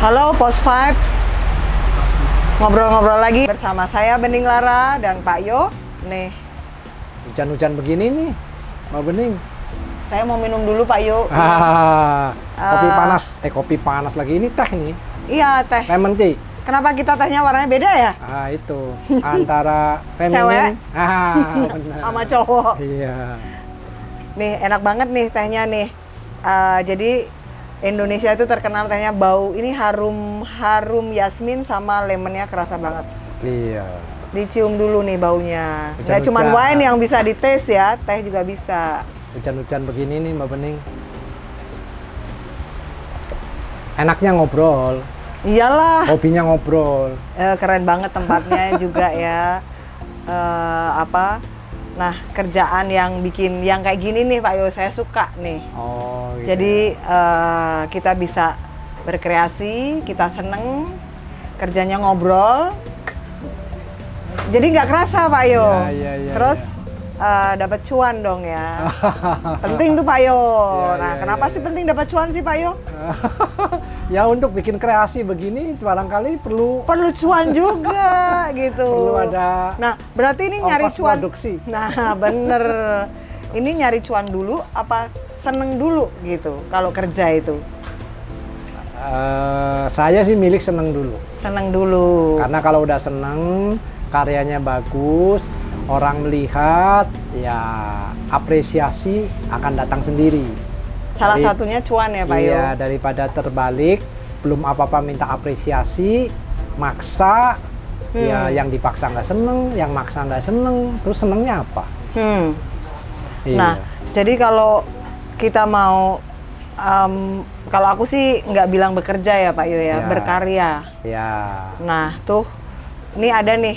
Halo Post Vibes, ngobrol-ngobrol lagi bersama saya Bening Lara dan Pak Yo. Nih, Hujan-hujan begini nih, Mbak Bening. saya mau minum dulu Pak Yo. Kopi panas lagi. Ini teh nih, Iya teh. lemon tea. Kenapa kita tehnya warnanya beda ya? Itu antara Cewek? feminin, benar. Sama cowok. Iya. Nih enak banget nih tehnya nih. Jadi Indonesia itu terkenal tehnya bau ini harum yasmin sama lemonnya kerasa banget. Iya. Dicium dulu nih baunya. Nggak Hujan-hujan. cuma wine yang bisa dites ya, teh juga bisa. Hujan-hujan begini nih, Mbak Bening. Enaknya ngobrol, Iyalah. hobinya ngobrol. Keren banget tempatnya juga ya. Nah, kerjaan yang bikin yang kayak gini nih Pak Yo, saya suka nih. Oh, gitu. Jadi kita bisa berkreasi, kita seneng, kerjanya ngobrol. Jadi nggak kerasa Pak Yo. Iya, Terus dapat cuan dong ya. Penting tuh Pak Yo. Kenapa sih penting dapat cuan sih Pak Yo? Ya untuk bikin kreasi begini barangkali perlu Cuan juga gitu. perlu ada Nah, berarti ini nyari ongkos cuan. produksi. Nah, bener. Ini nyari cuan dulu apa seneng dulu gitu kalau kerja itu? Saya sih milik seneng dulu. Seneng dulu. Karena kalau udah seneng, karyanya bagus, orang melihat, ya apresiasi akan datang sendiri. Salah satunya cuan ya Pak Yo? Iya, daripada terbalik, belum apa-apa minta apresiasi, maksa, ya yang dipaksa nggak seneng, yang maksa nggak seneng, terus senengnya apa? Iya. Nah, jadi kalau kita mau, kalau aku sih nggak bilang bekerja ya Pak Yo ya, Ya. berkarya. Ya. Nah, tuh, ini ada nih.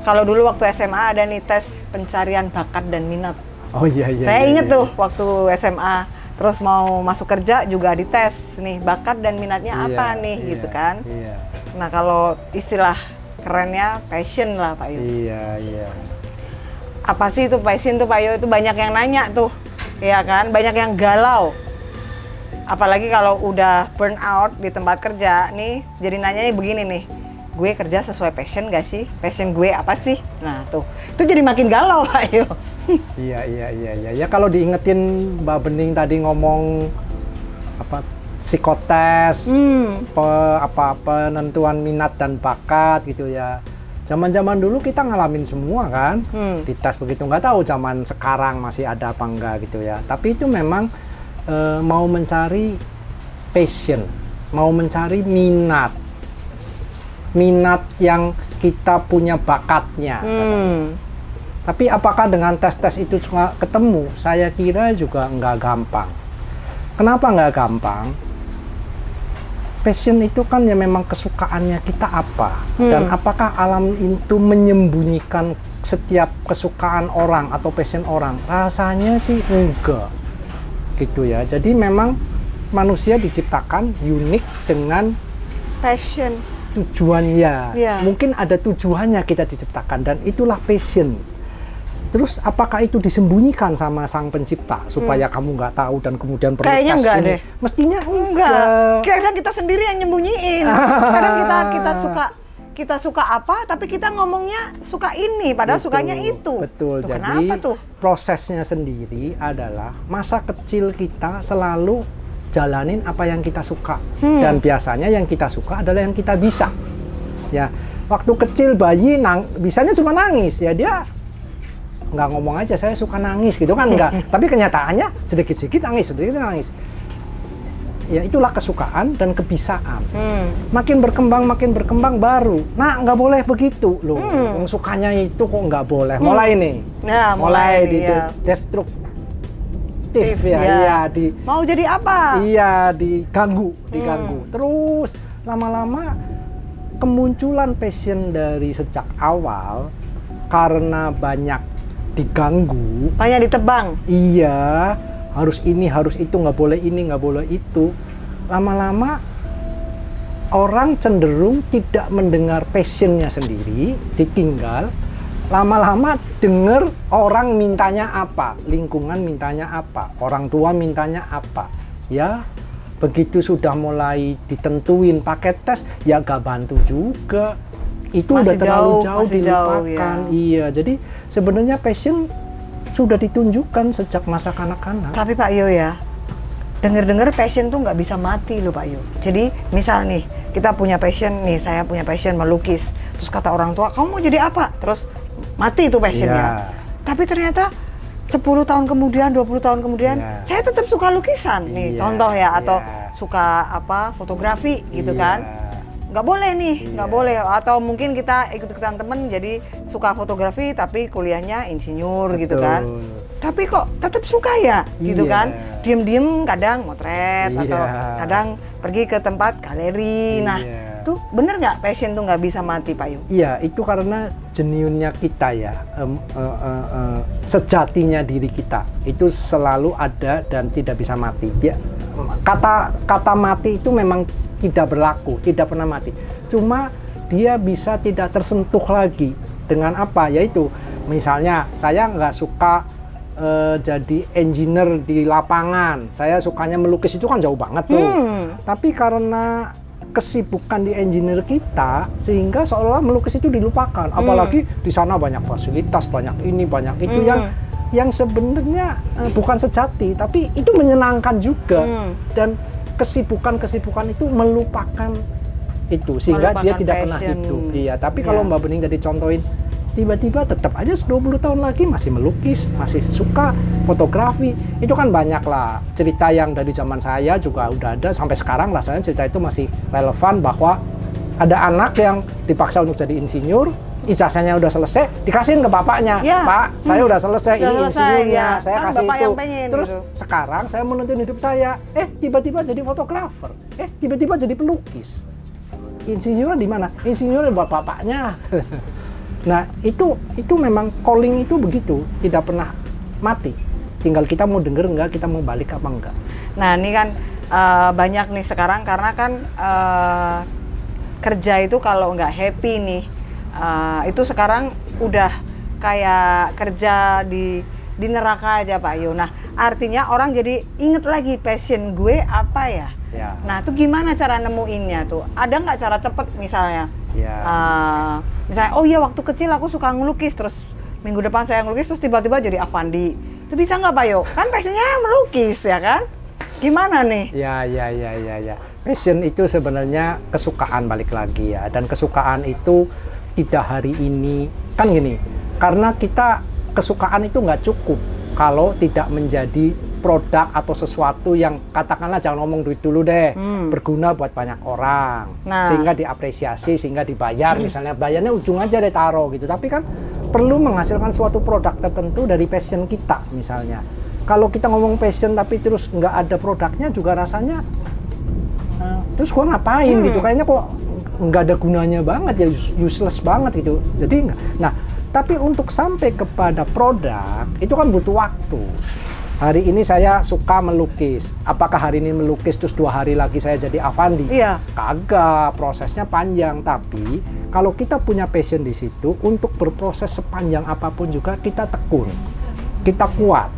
Kalau dulu waktu SMA ada nih tes pencarian bakat dan minat. Oh iya. Saya inget iya. tuh waktu SMA. Terus mau masuk kerja juga dites nih bakat dan minatnya apa nih gitu kan. Iya. Nah kalau istilah kerennya passion lah Pak Yo. Iya. Apa sih itu passion tuh Pak Yo? Itu banyak yang nanya tuh, ya kan? Banyak yang galau. Apalagi kalau udah burn out di tempat kerja nih, jadi nanya begini nih, gue kerja sesuai passion gak sih? Passion gue apa sih? Nah tuh, itu jadi makin galau Pak Yo. Iya. Ya kalau diingetin Mbak Bening tadi ngomong apa psikotes, penentuan minat dan bakat gitu ya. Zaman-zaman dulu kita ngalamin semua kan, dites begitu, nggak tahu zaman sekarang masih ada apa enggak gitu ya. Tapi itu memang mau mencari passion, mau mencari minat yang kita punya bakatnya. Tapi apakah dengan tes-tes itu cuma ketemu? Saya kira juga nggak gampang. Kenapa nggak gampang? Passion itu kan ya memang kesukaannya kita apa. Dan apakah alam itu menyembunyikan setiap kesukaan orang atau passion orang? Rasanya sih enggak. Gitu ya. Jadi memang manusia diciptakan unik dengan Passion. tujuannya. Iya. Mungkin ada tujuannya kita diciptakan dan itulah passion. Terus apakah itu disembunyikan sama sang pencipta supaya kamu nggak tahu dan kemudian perlu Kayaknya tes enggak ini? deh. Mestinya Enggak. Kadang kita sendiri yang nyembunyiin. Kadang kita suka apa, tapi kita ngomongnya suka ini, padahal Betul, sukanya itu. Betul. Tuh, Jadi kenapa tuh? prosesnya sendiri adalah masa kecil kita selalu jalanin apa yang kita suka dan biasanya yang kita suka adalah yang kita bisa. Ya, waktu kecil bayi bisanya cuma nangis ya dia nggak ngomong aja saya suka nangis gitu kan enggak. Tapi kenyataannya sedikit-sedikit nangis. Ya itulah kesukaan dan kebisaan. Makin berkembang baru. Nah nggak boleh begitu loh. Yang sukanya itu kok nggak boleh. Mulai nih. Nah, mulai di ya. destruktif ya. Iya di. Mau jadi apa? Iya diganggu. Terus lama-lama kemunculan passion dari sejak awal karena banyak diganggu. Banyak ditebang. Iya, harus ini, harus itu, nggak boleh ini, nggak boleh itu. Lama-lama orang cenderung tidak mendengar passionnya sendiri, ditinggal. Lama-lama denger orang mintanya apa, lingkungan mintanya apa, orang tua mintanya apa. Ya, begitu sudah mulai ditentuin paket tes, ya gak bantu juga. Itu Masih udah terlalu jauh masih jauh, dilupakan. ya. Iya, jadi sebenarnya passion sudah ditunjukkan sejak masa kanak-kanak. Tapi Pak Yo ya, denger-dengar passion tuh nggak bisa mati loh Pak Yo. Jadi misal nih, kita punya passion nih, saya punya passion melukis. Terus kata orang tua, kamu mau jadi apa? Terus mati itu passionnya. Tapi ternyata 10 tahun kemudian, 20 tahun kemudian, saya tetap suka lukisan nih, contoh ya, atau suka apa fotografi gitu kan. Nggak boleh nih, nggak boleh. Atau mungkin kita ikut-ikutan temen jadi suka fotografi tapi kuliahnya insinyur gitu kan. Tapi kok tetap suka ya gitu kan. Diem-diem kadang motret atau kadang pergi ke tempat galeri. Nah, itu bener nggak passion tuh nggak bisa mati Pak Yu? Iya, itu karena genuinnya kita ya, sejatinya diri kita itu selalu ada dan tidak bisa mati. Ya, kata mati itu memang tidak berlaku, tidak pernah mati. Cuma dia bisa tidak tersentuh lagi dengan apa? Yaitu misalnya saya nggak suka jadi engineer di lapangan, saya sukanya melukis, itu kan jauh banget tuh. Tapi karena kesibukan di engineer kita, sehingga seolah-olah melukis itu dilupakan. Apalagi di sana banyak fasilitas, banyak ini, banyak itu yang sebenarnya bukan sejati, tapi itu menyenangkan juga. Dan kesibukan-kesibukan itu melupakan itu, sehingga dia tidak pernah hidup. Iya, tapi kalau Mbak Bening tadi contohin, tiba-tiba tetap aja 20 tahun lagi masih melukis, masih suka fotografi. Itu kan banyak lah cerita yang dari zaman saya juga udah ada sampai sekarang, rasanya cerita itu masih relevan, bahwa ada anak yang dipaksa untuk jadi insinyur, ijazahnya udah selesai, dikasihin ke bapaknya, Pak, saya udah selesai, ini insinyurnya, saya kan kasih itu. Terus gitu. sekarang saya menuntun hidup saya, tiba-tiba jadi fotografer, tiba-tiba jadi pelukis. Insinyurnya di mana? Insinyurnya buat bapaknya. Nah, itu memang calling itu begitu, tidak pernah mati. Tinggal kita mau denger enggak, kita mau balik apa enggak. Nah, ini kan banyak nih sekarang karena kan kerja itu kalau nggak happy nih, itu sekarang udah kayak kerja di neraka aja Pak Yo. Nah, artinya orang jadi inget lagi passion gue apa ya? Nah, itu gimana cara nemuinnya tuh? Ada nggak cara cepet misalnya? Misalnya, oh iya waktu kecil aku suka ngelukis, terus minggu depan saya ngelukis, terus tiba-tiba jadi Avandi. Itu bisa nggak Pak Yo? Kan passionnya melukis ya kan? Gimana nih? Ya. Passion itu sebenarnya kesukaan, balik lagi ya. Dan kesukaan itu tidak hari ini, kan gini, karena kita kesukaan itu nggak cukup kalau tidak menjadi produk atau sesuatu yang katakanlah, jangan ngomong duit dulu deh, berguna buat banyak orang, sehingga diapresiasi, sehingga dibayar, misalnya bayarnya ujung aja deh taruh gitu. Tapi kan perlu menghasilkan suatu produk tertentu dari passion kita misalnya. Kalau kita ngomong passion tapi terus nggak ada produknya juga rasanya, terus gua ngapain gitu, kayaknya kok nggak ada gunanya banget ya, useless banget gitu. Jadi nah, tapi untuk sampai kepada produk itu kan butuh waktu. Hari ini saya suka melukis. Apakah hari ini melukis terus 2 hari lagi saya jadi Avandi? Iya. Kagak, prosesnya panjang. Tapi kalau kita punya passion di situ, untuk berproses sepanjang apapun juga kita tekun, kita kuat,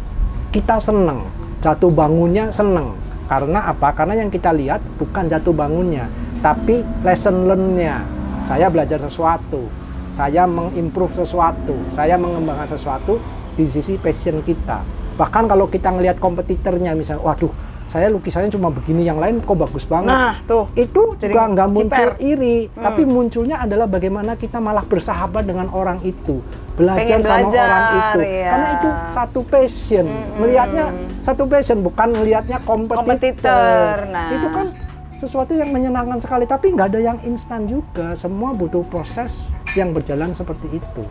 kita seneng, jatuh bangunnya seneng. Karena apa? Karena yang kita lihat bukan jatuh bangunnya, tapi lesson learn-nya. Saya belajar sesuatu, saya mengimprove sesuatu, saya mengembangkan sesuatu di sisi passion kita. Bahkan kalau kita ngelihat kompetitornya, misalnya, waduh, saya lukisannya cuma begini, yang lain kok bagus banget. Nah, tuh. Itu Jadi juga nggak muncul ciper. iri, tapi munculnya adalah bagaimana kita malah bersahabat dengan orang itu, belajar sama orang itu. Ya. Karena itu satu passion, melihatnya satu passion, bukan melihatnya kompetitor. Nah. Itu kan sesuatu yang menyenangkan sekali, tapi nggak ada yang instan juga. Semua butuh proses yang berjalan seperti itu.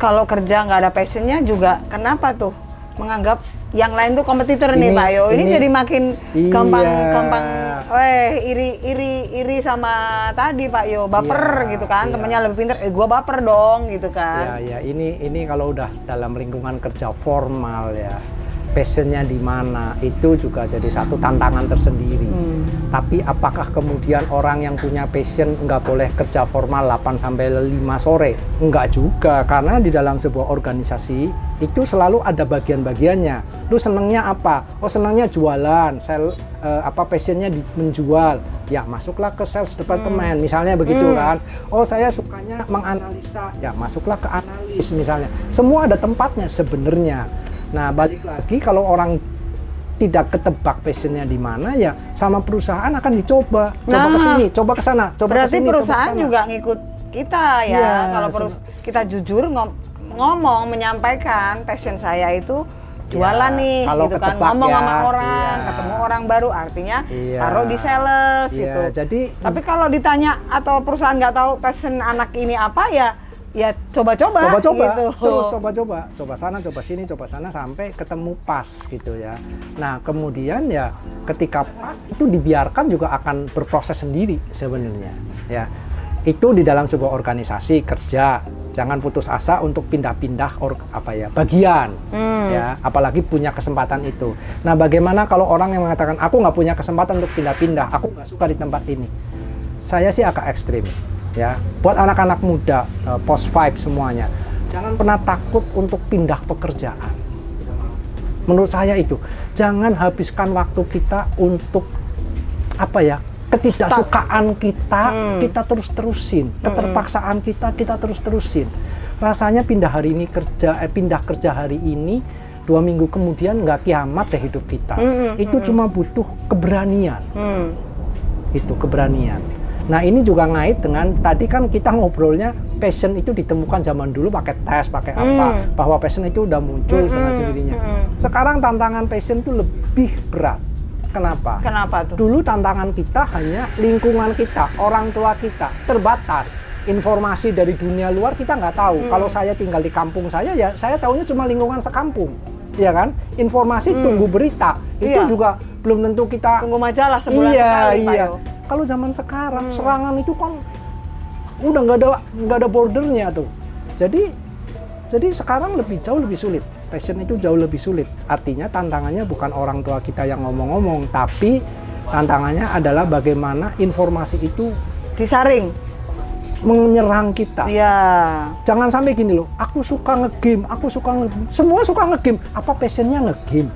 Kalau kerja nggak ada passionnya juga, kenapa tuh menganggap yang lain tuh kompetitor nih Pak Yo? Ini jadi makin gampang, iri sama tadi Pak Yo, baper gitu kan, temennya lebih pintar, gua baper dong gitu kan. Ya, ini kalau udah dalam lingkungan kerja formal ya, passionnya di mana, itu juga jadi satu tantangan tersendiri. Tapi apakah kemudian orang yang punya passion nggak boleh kerja formal 8 sampai 5 sore? Enggak juga, karena di dalam sebuah organisasi itu selalu ada bagian-bagiannya. Lu senengnya apa? Oh, senengnya jualan, passionnya menjual. Ya masuklah ke sales department, misalnya begitu kan. Oh, saya sukanya menganalisa, ya masuklah ke analis misalnya. Semua ada tempatnya sebenarnya. Nah, balik lagi kalau orang tidak ketebak passionnya di mana, ya sama perusahaan akan dicoba. Coba ke sini, coba ke sana, coba berarti kesini, perusahaan juga ngikut kita ya. Iya, Kalau kita jujur ngomong menyampaikan passion saya itu jualan nih, kalau gitu kan, ketebak ngomong ya, sama orang, ketemu orang baru, artinya taruh di sales gitu. Jadi, tapi kalau ditanya atau perusahaan nggak tahu passion anak ini apa, ya coba-coba gitu. Terus coba sana, coba sini, coba sana sampai ketemu pas gitu ya. Nah, kemudian ya ketika pas itu dibiarkan juga akan berproses sendiri sebenarnya ya. Itu di dalam sebuah organisasi kerja, jangan putus asa untuk pindah-pindah bagian ya, apalagi punya kesempatan itu. Nah, bagaimana kalau orang yang mengatakan aku nggak punya kesempatan untuk pindah-pindah, aku nggak suka di tempat ini? Saya sih agak ekstrim ya. Buat anak-anak muda, post 5 semuanya, jangan pernah takut untuk pindah pekerjaan. Menurut saya itu, jangan habiskan waktu kita untuk ketidaksukaan kita terus-terusin, keterpaksaan kita terus-terusin. Rasanya pindah kerja hari ini, 2 minggu kemudian nggak kiamat deh hidup kita. Itu cuma butuh keberanian. Itu keberanian. Nah, ini juga ngait dengan tadi kan kita ngobrolnya passion itu ditemukan zaman dulu pakai tes, pakai apa, bahwa passion itu udah muncul dengan sendirinya. Sekarang tantangan passion itu lebih berat. Kenapa? Kenapa tuh? Dulu tantangan kita hanya lingkungan kita, orang tua kita, terbatas. Informasi dari dunia luar kita nggak tahu. Kalau saya tinggal di kampung saya, ya saya tahunya cuma lingkungan sekampung. Iya kan? Informasi tunggu berita. Itu juga belum tentu kita... Tunggu majalah sebulan sekali, Pak Yo. Kalau zaman sekarang, serangan itu kan udah nggak ada bordernya tuh. Jadi sekarang jauh lebih sulit. Passion itu jauh lebih sulit. Artinya tantangannya bukan orang tua kita yang ngomong-ngomong, tapi tantangannya adalah bagaimana informasi itu disaring, menyerang kita. Iya. Jangan sampai gini loh, aku suka ngegame, semua suka ngegame. Apa passionnya ngegame?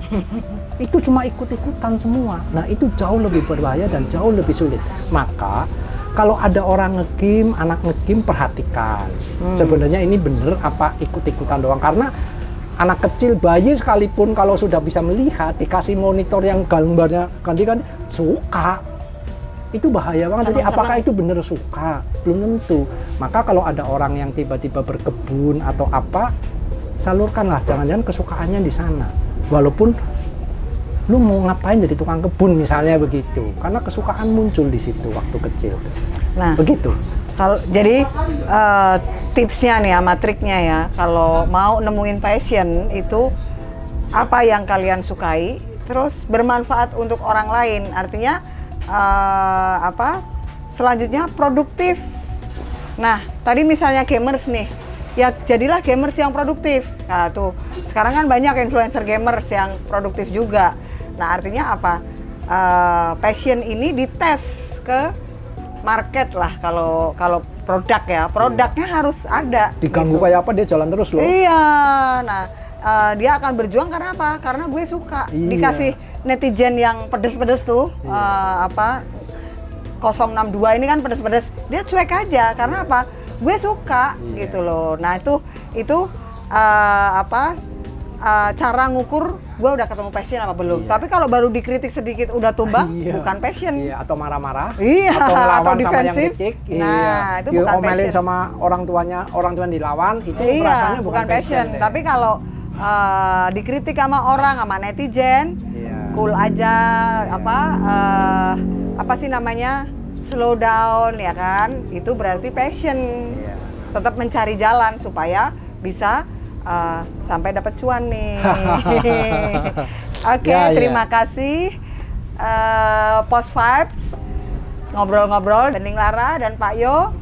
Itu cuma ikut-ikutan semua. Nah, itu jauh lebih berbahaya dan jauh lebih sulit. Maka kalau ada orang ngegame, anak ngegame, perhatikan. Sebenarnya ini bener apa ikut-ikutan doang? Karena anak kecil, bayi sekalipun kalau sudah bisa melihat, dikasih monitor yang gambarnya ganti-ganti, suka. Itu bahaya banget. Jadi apakah itu benar suka? Belum tentu. Maka kalau ada orang yang tiba-tiba berkebun atau apa, salurkanlah. Jangan-jangan kesukaannya di sana. Walaupun lu mau ngapain jadi tukang kebun misalnya begitu. Karena kesukaan muncul di situ waktu kecil. Nah, begitu. Jadi tipsnya nih sama triknya ya, kalau mau nemuin passion itu apa yang kalian sukai, terus bermanfaat untuk orang lain. Artinya selanjutnya produktif. Nah, tadi misalnya gamers nih, ya jadilah gamers yang produktif. Nah tuh, sekarang kan banyak influencer gamers yang produktif juga. Nah, artinya apa? Passion ini dites ke market lah, kalau produk ya, produknya harus ada. Diganggu gitu. kayak apa dia jalan terus loh. Iya, nah dia akan berjuang karena apa? Karena gue suka. Dikasih netizen yang pedes-pedes tuh, 062 ini kan pedes-pedes, dia cuek aja karena apa? Gue suka gitu loh. Nah itu cara ngukur gue udah ketemu passion apa belum. Tapi kalau baru dikritik sedikit udah tumbang, bukan passion. Atau marah-marah, atau ngelawan atau sama yang defensif. kritik. Nah, itu bukan diomelin passion. sama orang tuanya dilawan, itu rasanya bukan passion. Tapi kalau dikritik sama orang, sama netizen, cool aja, apa sih namanya, slow down ya kan, itu berarti passion. Tetap mencari jalan supaya bisa sampai dapat cuan nih. Oke, terima kasih Post Vibes ngobrol-ngobrol Bening Lara dan Pak Yo.